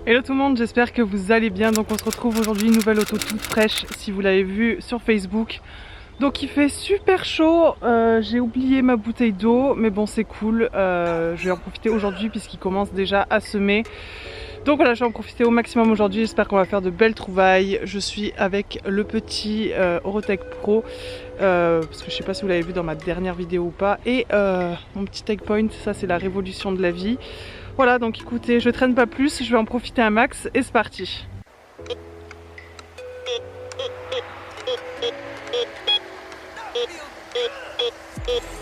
Hello tout le monde, j'espère que vous allez bien. Donc on se retrouve aujourd'hui, une nouvelle auto toute fraîche si vous l'avez vu sur Facebook. Donc il fait super chaud, j'ai oublié ma bouteille d'eau mais bon c'est cool, je vais en profiter aujourd'hui puisqu'il commence déjà à semer. Donc voilà, je vais en profiter au maximum aujourd'hui, j'espère qu'on va faire de belles trouvailles. Je suis avec le petit Orotech Pro, parce que je sais pas si vous l'avez vu dans ma dernière vidéo ou pas. Et mon petit Tech Point, ça c'est la révolution de la vie. Voilà, donc écoutez, je traîne pas plus, je vais en profiter un max et c'est parti.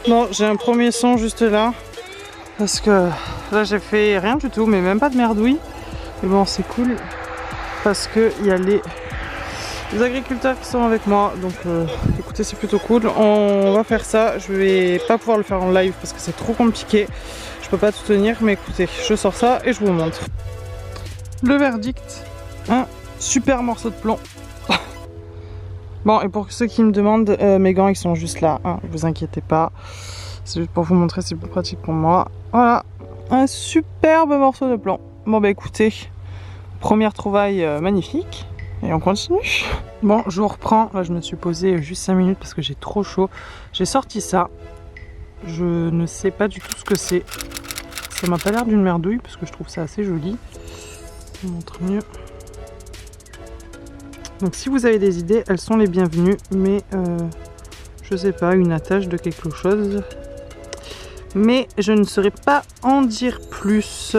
Bon, j'ai un premier son juste là, parce que là j'ai fait rien du tout, mais même pas de merdouille. Mais bon, c'est cool, parce que il y a les agriculteurs qui sont avec moi, donc écoutez, c'est plutôt cool. On va faire ça, je vais pas pouvoir le faire en live parce que c'est trop compliqué. Je peux pas tout tenir, mais écoutez, je sors ça et je vous montre. Le verdict, un super morceau de plomb. Bon, et pour ceux qui me demandent, mes gants ils sont juste là, hein, vous inquiétez pas. C'est juste pour vous montrer, c'est plus pratique pour moi. Voilà, un superbe morceau de plomb. Bon bah écoutez, première trouvaille magnifique. Et on continue. Bon, je vous reprends. Là, je me suis posée juste 5 minutes parce que j'ai trop chaud. J'ai sorti ça. Je ne sais pas du tout ce que c'est. Ça m'a pas l'air d'une merdouille parce que je trouve ça assez joli. Je vous montre mieux. Donc si vous avez des idées, elles sont les bienvenues. Mais je sais pas, une attache de quelque chose. Mais je ne saurais pas en dire plus.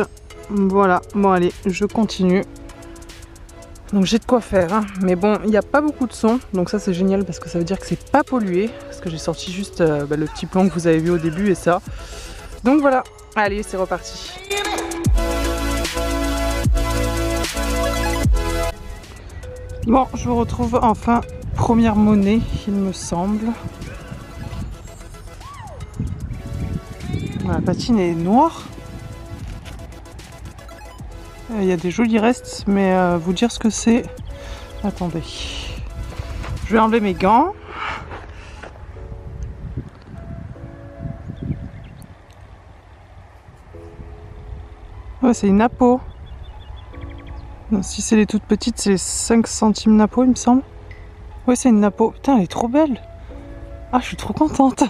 Voilà. Bon allez, je continue. Donc j'ai de quoi faire, hein. Mais bon, il n'y a pas beaucoup de son, donc ça c'est génial parce que ça veut dire que c'est pas pollué, parce que j'ai sorti juste le petit plomb que vous avez vu au début et ça. Donc voilà, allez c'est reparti. Bon, je vous retrouve enfin, première monnaie il me semble. La patine est noire. Il y a des jolis restes, mais vous dire ce que c'est. Attendez. Je vais enlever mes gants. Ouais, c'est une napo. Non, si c'est les toutes petites, c'est les 5 centimes napo, il me semble. Ouais, c'est une napo. Putain, elle est trop belle. Ah, je suis trop contente.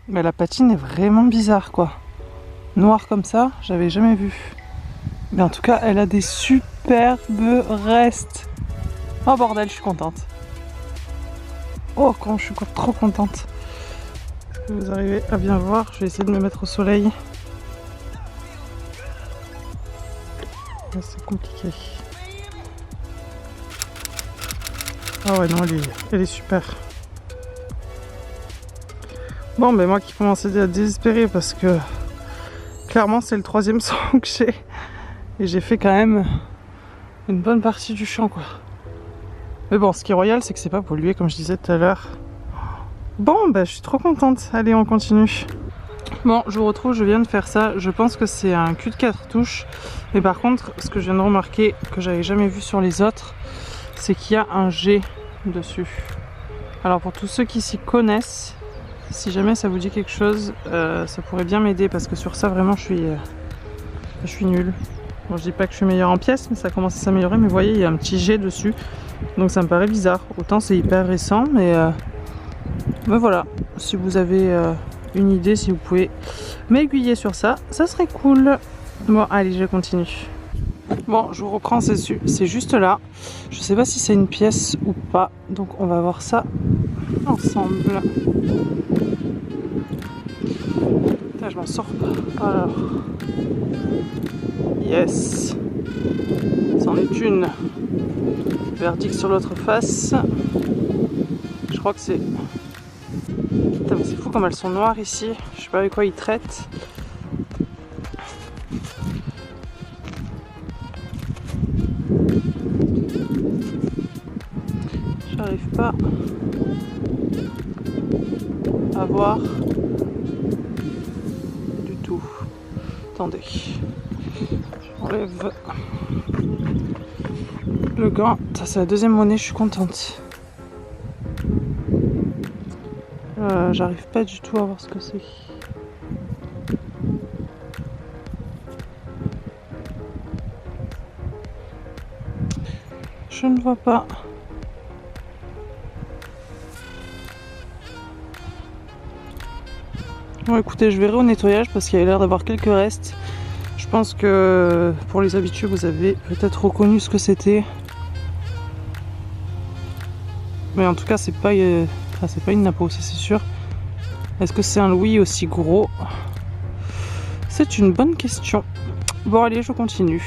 Mais la patine est vraiment bizarre, quoi. Noire comme ça, j'avais jamais vu. Mais en tout cas, elle a des superbes restes. Oh bordel, je suis contente. Oh, quand je suis trop contente. Est-ce que vous arrivez à bien voir? Je vais essayer de me mettre au soleil. C'est compliqué. Ah ouais, non, elle est super. Bon, mais moi qui commençais à désespérer parce que clairement, c'est le 3e son que j'ai. Et j'ai fait quand même une bonne partie du champ, quoi. Mais bon, ce qui est royal, c'est que c'est pas pollué, comme je disais tout à l'heure. Bon, bah, je suis trop contente. Allez, on continue. Bon, je vous retrouve, je viens de faire ça. Je pense que c'est un cul de 4 touches. Mais par contre, ce que je viens de remarquer, que j'avais jamais vu sur les autres, c'est qu'il y a un G dessus. Alors, pour tous ceux qui s'y connaissent, si jamais ça vous dit quelque chose, ça pourrait bien m'aider. Parce que sur ça, vraiment, je suis nulle. Bon, je dis pas que je suis meilleure en pièces, mais ça commence à s'améliorer. Mais vous voyez, il y a un petit G dessus. Donc ça me paraît bizarre. Autant c'est hyper récent, mais voilà. Si vous avez une idée, si vous pouvez m'aiguiller sur ça, ça serait cool. Bon, allez, je continue. Bon, je vous reprends, c'est juste là. Je sais pas si c'est une pièce ou pas. Donc on va voir ça ensemble. Putain, je m'en sors pas. Alors. Yes. C'en est une. Verdict sur l'autre face. Je crois que c'est... Putain, mais c'est fou comme elles sont noires ici. Je sais pas avec quoi ils traitent. J'arrive pas à voir du tout. Attendez. J'enlève le gant. C'est la 2e monnaie, je suis contente. J'arrive pas du tout à voir ce que c'est. Je ne vois pas. Bon écoutez, je verrai au nettoyage parce qu'il y a l'air d'avoir quelques restes. Je pense que pour les habitués, vous avez peut-être reconnu ce que c'était. Mais en tout cas, c'est pas une napo, ça c'est sûr. Est-ce que c'est un louis aussi gros? C'est une bonne question. Bon allez, je continue.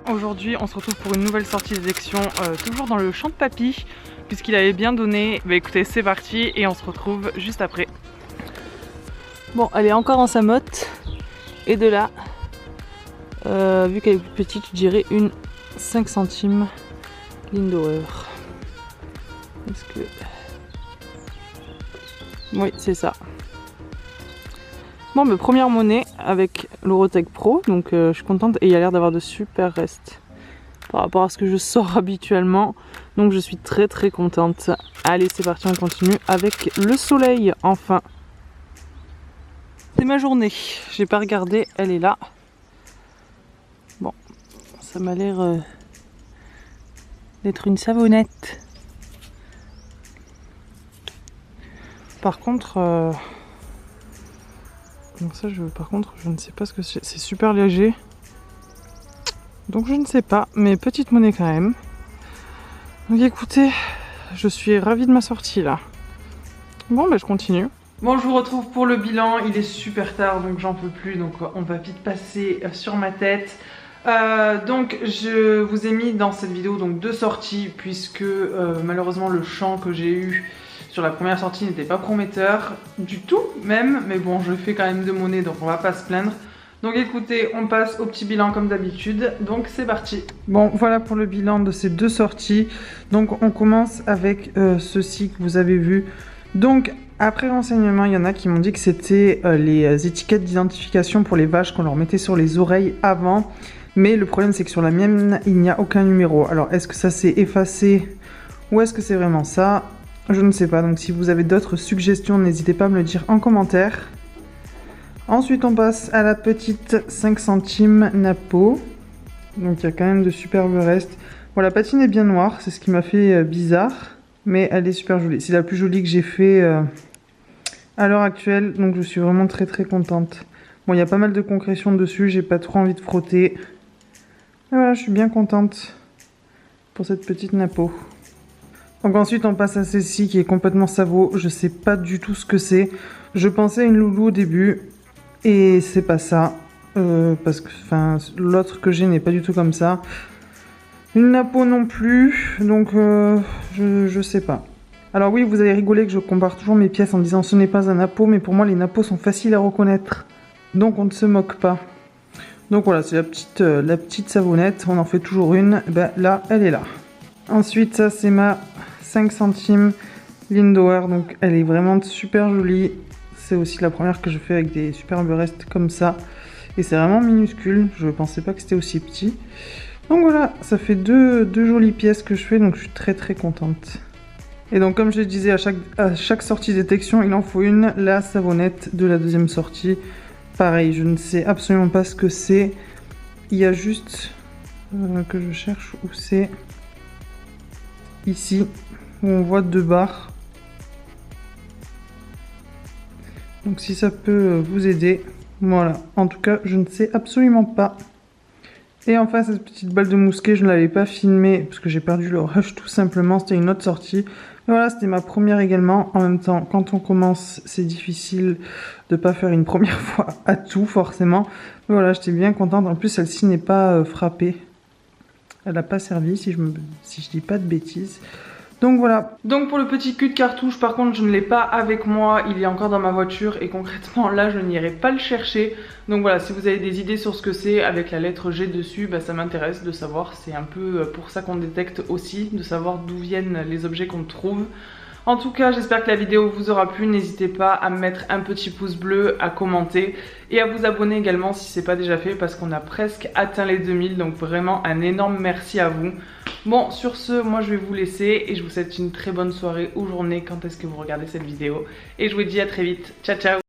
Aujourd'hui, on se retrouve pour une nouvelle sortie d'élection, toujours dans le champ de papy, puisqu'il avait bien donné. Bah écoutez, c'est parti et on se retrouve juste après. Bon, elle est encore en sa motte. Et de là, vu qu'elle est plus petite, je dirais une 5 centimes Lindauer. Est-ce que... Oui, c'est ça. Bon, mais première monnaie avec l'Eurotech Pro, donc je suis contente et il y a l'air d'avoir de super restes par rapport à ce que je sors habituellement, donc je suis très très contente. Allez, c'est parti, on continue avec le soleil, enfin. C'est ma journée, j'ai pas regardé, elle est là. Bon, ça m'a l'air d'être une savonnette. Par contre, donc ça, par contre, je ne sais pas ce que c'est. C'est super léger. Donc je ne sais pas, mais petite monnaie quand même. Donc écoutez, je suis ravie de ma sortie là. Bon, mais je continue. Bon, je vous retrouve pour le bilan. Il est super tard, donc j'en peux plus. Donc on va vite passer sur ma tête. Donc je vous ai mis dans cette vidéo donc 2 sorties, puisque malheureusement le champ que j'ai eu sur la première sortie n'était pas prometteur du tout même, mais bon, je fais quand même de monnaie, donc on va pas se plaindre. Donc écoutez, on passe au petit bilan comme d'habitude, donc c'est parti. Bon, voilà pour le bilan de ces 2 sorties. Donc on commence avec ceci que vous avez vu. Donc après renseignement, il y en a qui m'ont dit que c'était les étiquettes d'identification pour les vaches qu'on leur mettait sur les oreilles avant. Mais le problème, c'est que sur la mienne, il n'y a aucun numéro. Alors est-ce que ça s'est effacé ou est-ce que c'est vraiment ça? Je ne sais pas, donc si vous avez d'autres suggestions, n'hésitez pas à me le dire en commentaire. Ensuite, on passe à la petite 5 centimes Napo. Donc il y a quand même de superbes restes. Bon, la patine est bien noire, c'est ce qui m'a fait bizarre, mais elle est super jolie. C'est la plus jolie que j'ai fait à l'heure actuelle, donc je suis vraiment très très contente. Bon, il y a pas mal de concrétion dessus, j'ai pas trop envie de frotter. Et voilà, je suis bien contente pour cette petite Napo. Donc ensuite on passe à celle-ci qui est complètement sabot, je sais pas du tout ce que c'est. Je pensais à une loulou au début et c'est pas ça, parce que l'autre que j'ai n'est pas du tout comme ça. Une napo non plus, donc je sais pas. Alors oui, vous avez rigolé que je compare toujours mes pièces en disant ce n'est pas un napo, mais pour moi les napos sont faciles à reconnaître, donc on ne se moque pas. Donc voilà, c'est la petite savonnette, on en fait toujours une, ben là elle est là. Ensuite ça c'est ma 5 centimes Lindauer, donc elle est vraiment super jolie. C'est aussi la première que je fais avec des superbes restes comme ça. Et c'est vraiment minuscule, je pensais pas que c'était aussi petit. Donc voilà, ça fait deux jolies pièces que je fais, donc je suis très très contente. Et donc comme je le disais, à chaque sortie de détection, il en faut une, la savonnette de la deuxième sortie. Pareil, je ne sais absolument pas ce que c'est. Il y a juste que je cherche où c'est. Ici, où on voit 2 barres. Donc si ça peut vous aider, voilà. En tout cas, je ne sais absolument pas. Et enfin, cette petite balle de mousquet, je ne l'avais pas filmée parce que j'ai perdu le rush tout simplement. C'était une autre sortie. Mais voilà, c'était ma première également. En même temps, quand on commence, c'est difficile de pas faire une première fois à tout forcément. Mais voilà, j'étais bien contente. En plus, celle-ci n'est pas frappée. Elle n'a pas servi, si je dis pas de bêtises. Donc voilà. Donc pour le petit cul de cartouche, par contre, je ne l'ai pas avec moi. Il est encore dans ma voiture et concrètement, là, je n'irai pas le chercher. Donc voilà, si vous avez des idées sur ce que c'est avec la lettre G dessus, bah, ça m'intéresse de savoir. C'est un peu pour ça qu'on détecte aussi, de savoir d'où viennent les objets qu'on trouve. En tout cas, j'espère que la vidéo vous aura plu. N'hésitez pas à me mettre un petit pouce bleu, à commenter et à vous abonner également si ce n'est pas déjà fait parce qu'on a presque atteint les 2000. Donc vraiment un énorme merci à vous. Bon, sur ce, moi je vais vous laisser et je vous souhaite une très bonne soirée ou journée quand est-ce que vous regardez cette vidéo. Et je vous dis à très vite. Ciao, ciao!